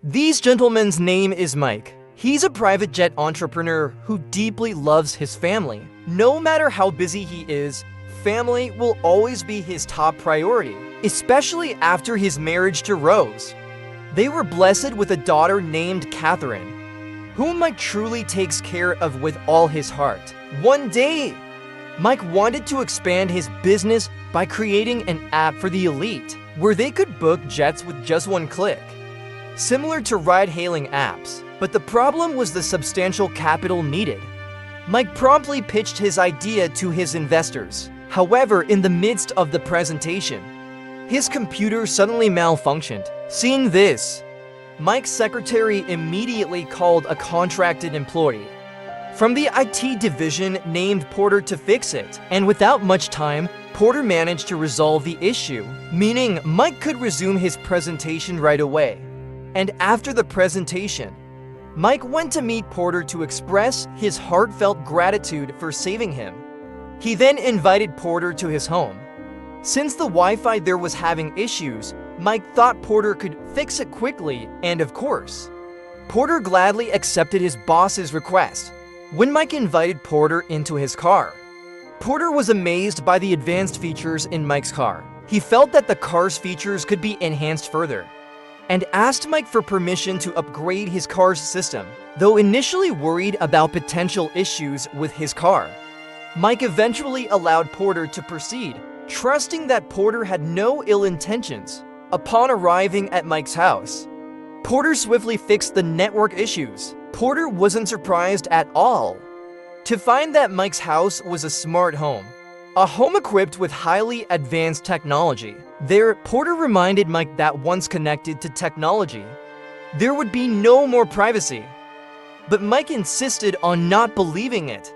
This gentleman's name is Mike. He's a private jet entrepreneur who deeply loves his family. No matter how busy he is, family will always be his top priority, especially after his marriage to Rose. They were blessed with a daughter named Catherine, whom Mike truly takes care of with all his heart. One day, Mike wanted to expand his business by creating an app for the elite, where they could book jets with just one click, similar to ride-hailing apps. But the problem was the substantial capital needed. Mike promptly pitched his idea to his investors. However, in the midst of the presentation, his computer suddenly malfunctioned. Seeing this, Mike's secretary immediately called a contracted employee from the IT division named Porter to fix it. And without much time, Porter managed to resolve the issue, meaning Mike could resume his presentation right away. And after the presentation, Mike went to meet Porter to express his heartfelt gratitude for saving him. He then invited Porter to his home. Since the Wi-Fi there was having issues, Mike thought Porter could fix it quickly, and of course, Porter gladly accepted his boss's request. When Mike invited Porter into his car, Porter was amazed by the advanced features in Mike's car. He felt that the car's features could be enhanced further, and asked Mike for permission to upgrade his car's system. Though initially worried about potential issues with his car, Mike eventually allowed Porter to proceed, trusting that Porter had no ill intentions. Upon arriving at Mike's house, Porter swiftly fixed the network issues. Porter wasn't surprised at all to find that Mike's house was a smart home, a home equipped with highly advanced technology. There, Porter reminded Mike that once connected to technology, there would be no more privacy. But Mike insisted on not believing it,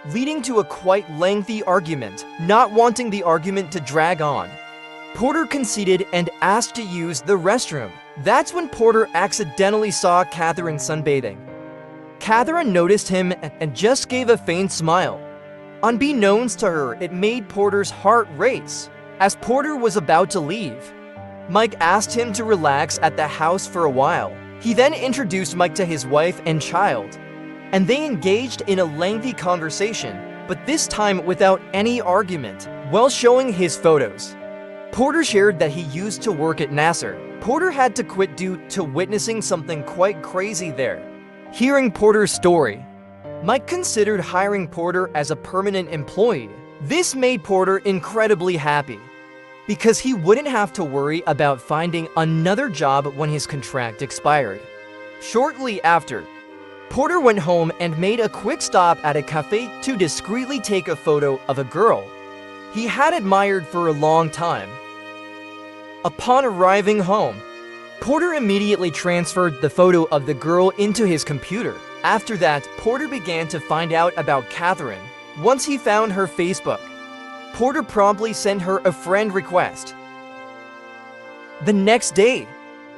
leading to a quite lengthy argument. Not wanting the argument to drag on, Porter conceded and asked to use the restroom. That's when Porter accidentally saw Catherine sunbathing. Catherine noticed him and just gave a faint smile. Unbeknownst to her, it made Porter's heart race. As Porter was about to leave, Mike asked him to relax at the house for a while. He then introduced Mike to his wife and child, and they engaged in a lengthy conversation, but this time without any argument. While showing his photos, Porter shared that he used to work at NASA. Porter had to quit due to witnessing something quite crazy there. Hearing Porter's story, Mike considered hiring Porter as a permanent employee. This made Porter incredibly happy, because he wouldn't have to worry about finding another job when his contract expired. Shortly after, Porter went home and made a quick stop at a cafe to discreetly take a photo of a girl he had admired for a long time. Upon arriving home, Porter immediately transferred the photo of the girl into his computer. After that, Porter began to find out about Catherine. Once he found her Facebook, Porter promptly sent her a friend request. The next day,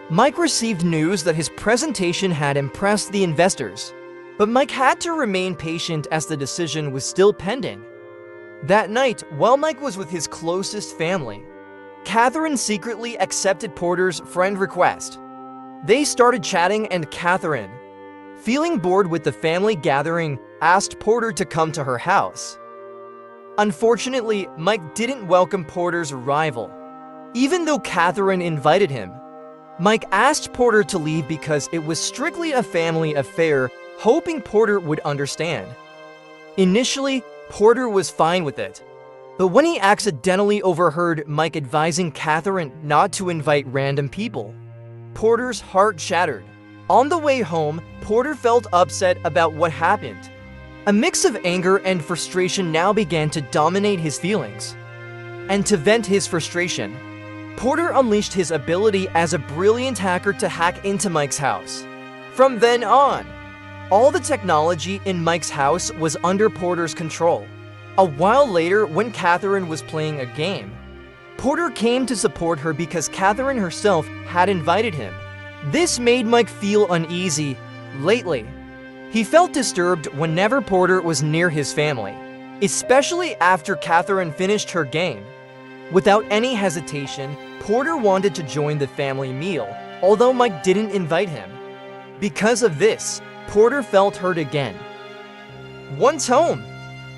Mike received news that his presentation had impressed the investors, but Mike had to remain patient as the decision was still pending. That night, while Mike was with his closest family, Catherine secretly accepted Porter's friend request. They started chatting, and Catherine, feeling bored with the family gathering, asked Porter to come to her house. Unfortunately, Mike didn't welcome Porter's arrival. Even though Catherine invited him, Mike asked Porter to leave because it was strictly a family affair, hoping Porter would understand. Initially, Porter was fine with it, but when he accidentally overheard Mike advising Catherine not to invite random people, Porter's heart shattered. On the way home, Porter felt upset about what happened. A mix of anger and frustration now began to dominate his feelings. And to vent his frustration, Porter unleashed his ability as a brilliant hacker to hack into Mike's house. From then on, all the technology in Mike's house was under Porter's control. A while later, when Catherine was playing a game, Porter came to support her because Catherine herself had invited him. This made Mike feel uneasy. Lately, he felt disturbed whenever Porter was near his family, especially after Catherine finished her game. Without any hesitation, Porter wanted to join the family meal. although Mike didn't invite him. Because of this, Porter felt hurt again. Once home,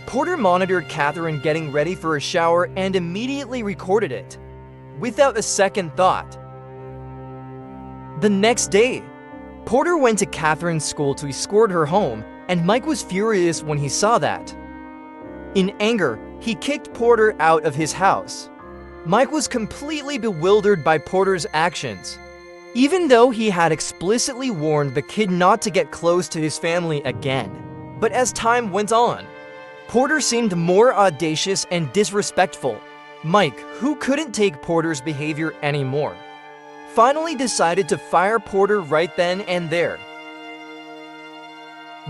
Porter monitored Catherine getting ready for a shower and immediately recorded it, without a second thought. The next day, Porter went to Catherine's school to escort her home, and Mike was furious when he saw that. In anger, he kicked Porter out of his house. Mike was completely bewildered by Porter's actions, even though he had explicitly warned the kid not to get close to his family again. But as time went on, Porter seemed more audacious and disrespectful. Mike, who couldn't take Porter's behavior anymore, finally decided to fire Porter right then and there.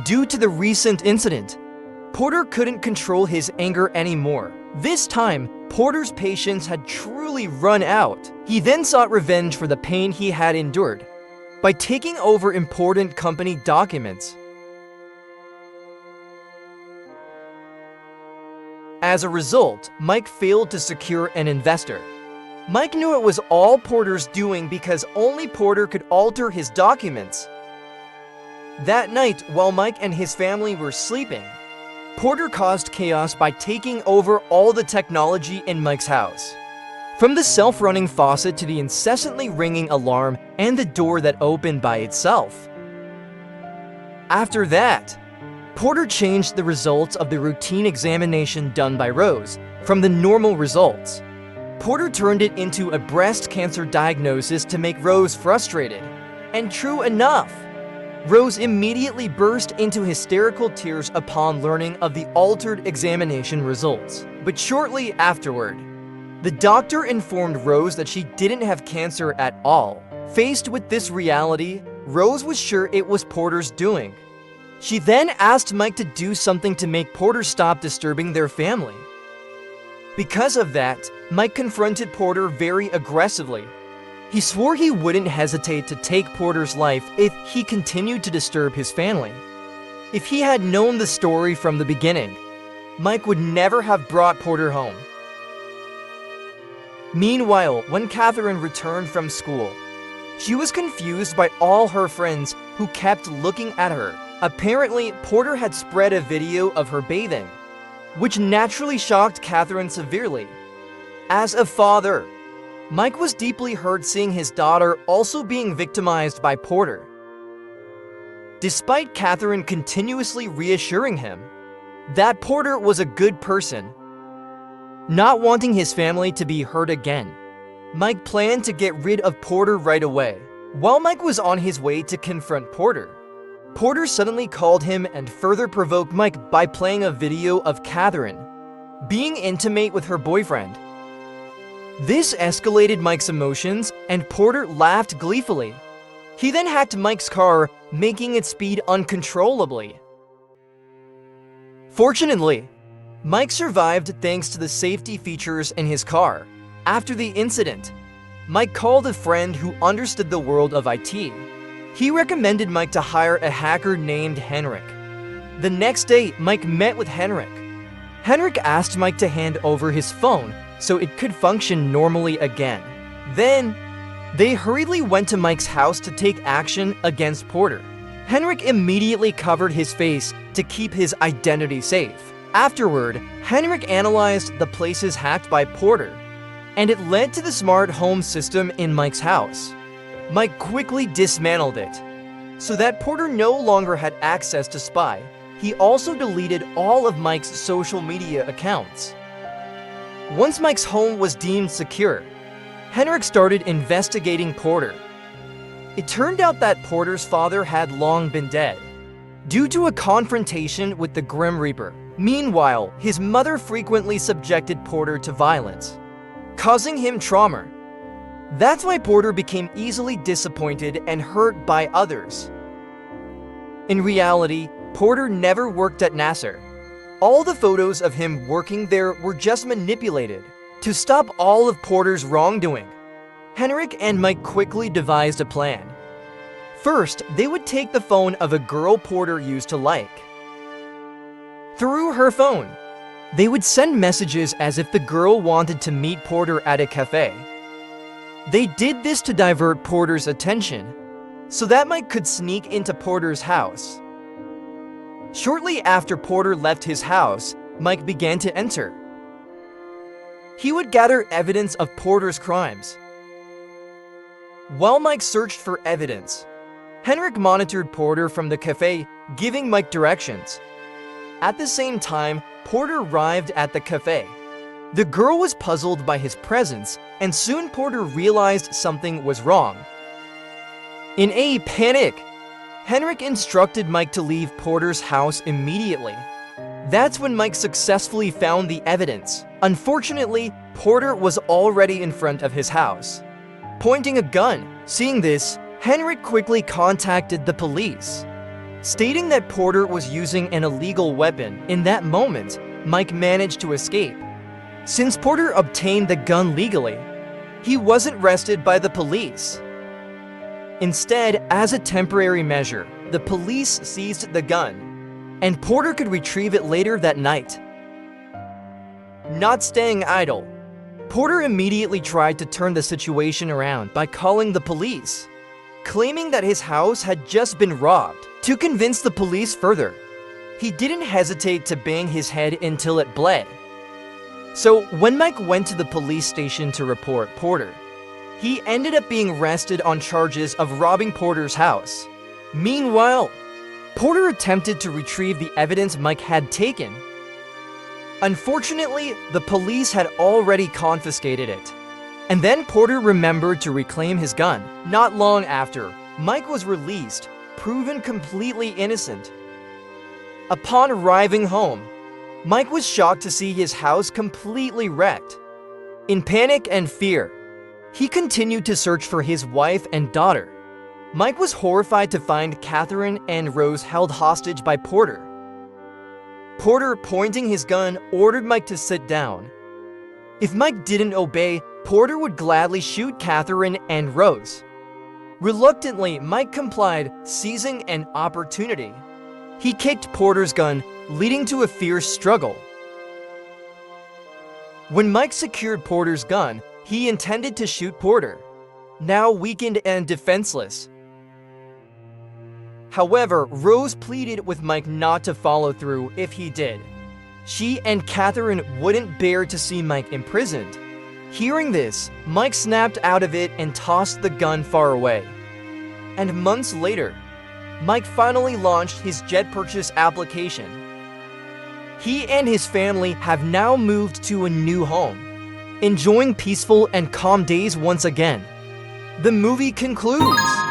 Due to the recent incident, Porter couldn't control his anger anymore. This time, Porter's patience had truly run out. He then sought revenge for the pain he had endured by taking over important company documents. As a result, Mike failed to secure an investor. Mike knew it was all Porter's doing because only Porter could alter his documents. That night, while Mike and his family were sleeping, Porter caused chaos by taking over all the technology in Mike's house. From the self-running faucet to the incessantly ringing alarm and the door that opened by itself. After that, Porter changed the results of the routine examination done by Rose from the normal results. Porter turned it into a breast cancer diagnosis to make Rose frustrated. And true enough, Rose immediately burst into hysterical tears upon learning of the altered examination results. But shortly afterward, the doctor informed Rose that she didn't have cancer at all. Faced with this reality, Rose was sure it was Porter's doing. She then asked Mike to do something to make Porter stop disturbing their family. Because of that, Mike confronted Porter very aggressively. He swore he wouldn't hesitate to take Porter's life if he continued to disturb his family. If he had known the story from the beginning, Mike would never have brought Porter home. Meanwhile, when Catherine returned from school, she was confused by all her friends who kept looking at her. Apparently, Porter had spread a video of her bathing, which naturally shocked Catherine severely. As a father, Mike was deeply hurt seeing his daughter also being victimized by Porter. Despite Catherine continuously reassuring him that Porter was a good person, not wanting his family to be hurt again, Mike planned to get rid of Porter right away. While Mike was on his way to confront Porter, Porter suddenly called him and further provoked Mike by playing a video of Catherine being intimate with her boyfriend. This escalated Mike's emotions, and Porter laughed gleefully. He then hacked Mike's car, making it speed uncontrollably. Fortunately, Mike survived thanks to the safety features in his car. After the incident, Mike called a friend who understood the world of IT. He recommended Mike to hire a hacker named Henrik. The next day, Mike met with Henrik. Henrik asked Mike to hand over his phone so it could function normally again. Then, they hurriedly went to Mike's house to take action against Porter. Henrik immediately covered his face to keep his identity safe. Afterward, Henrik analyzed the places hacked by Porter, and it led to the smart home system in Mike's house. Mike quickly dismantled it, so that Porter no longer had access to spy. He also deleted all of Mike's social media accounts. Once Mike's home was deemed secure, Henrik started investigating Porter. It turned out that Porter's father had long been dead, due to a confrontation with the Grim Reaper. Meanwhile, his mother frequently subjected Porter to violence, causing him trauma. That's why Porter became easily disappointed and hurt by others. In reality, Porter never worked at NASA. All the photos of him working there were just manipulated to stop all of Porter's wrongdoing. Henrik and Mike quickly devised a plan. First, they would take the phone of a girl Porter used to like. Through her phone, they would send messages as if the girl wanted to meet Porter at a cafe. They did this to divert Porter's attention, so that Mike could sneak into Porter's house. Shortly after Porter left his house, Mike began to enter. He would gather evidence of Porter's crimes. While Mike searched for evidence, Henrik monitored Porter from the cafe, giving Mike directions. At the same time, Porter arrived at the cafe. The girl was puzzled by his presence, and soon Porter realized something was wrong. In a panic, Henrik instructed Mike to leave Porter's house immediately. That's when Mike successfully found the evidence. Unfortunately, Porter was already in front of his house, pointing a gun. Seeing this, Henrik quickly contacted the police, stating that Porter was using an illegal weapon. In that moment, Mike managed to escape. Since Porter obtained the gun legally, he wasn't arrested by the police. Instead, as a temporary measure, the police seized the gun, and Porter could retrieve it later that night. Not staying idle, Porter immediately tried to turn the situation around by calling the police, claiming that his house had just been robbed. To convince the police further, he didn't hesitate to bang his head until it bled. So when Mike went to the police station to report Porter, he ended up being arrested on charges of robbing Porter's house. Meanwhile, Porter attempted to retrieve the evidence Mike had taken. Unfortunately, the police had already confiscated it. And then Porter remembered to reclaim his gun. Not long after, Mike was released, proven completely innocent. Upon arriving home, Mike was shocked to see his house completely wrecked. In panic and fear, he continued to search for his wife and daughter. Mike was horrified to find Catherine and Rose held hostage by Porter. Porter, pointing his gun, ordered Mike to sit down. If Mike didn't obey, Porter would gladly shoot Catherine and Rose. Reluctantly, Mike complied, seizing an opportunity. He kicked Porter's gun, leading to a fierce struggle. When Mike secured Porter's gun, he intended to shoot Porter, now weakened and defenseless. However, Rose pleaded with Mike not to follow through if he did. She and Catherine wouldn't bear to see Mike imprisoned. Hearing this, Mike snapped out of it and tossed the gun far away. And months later, Mike finally launched his jet purchase application. He and his family have now moved to a new home, enjoying peaceful and calm days once again. The movie concludes.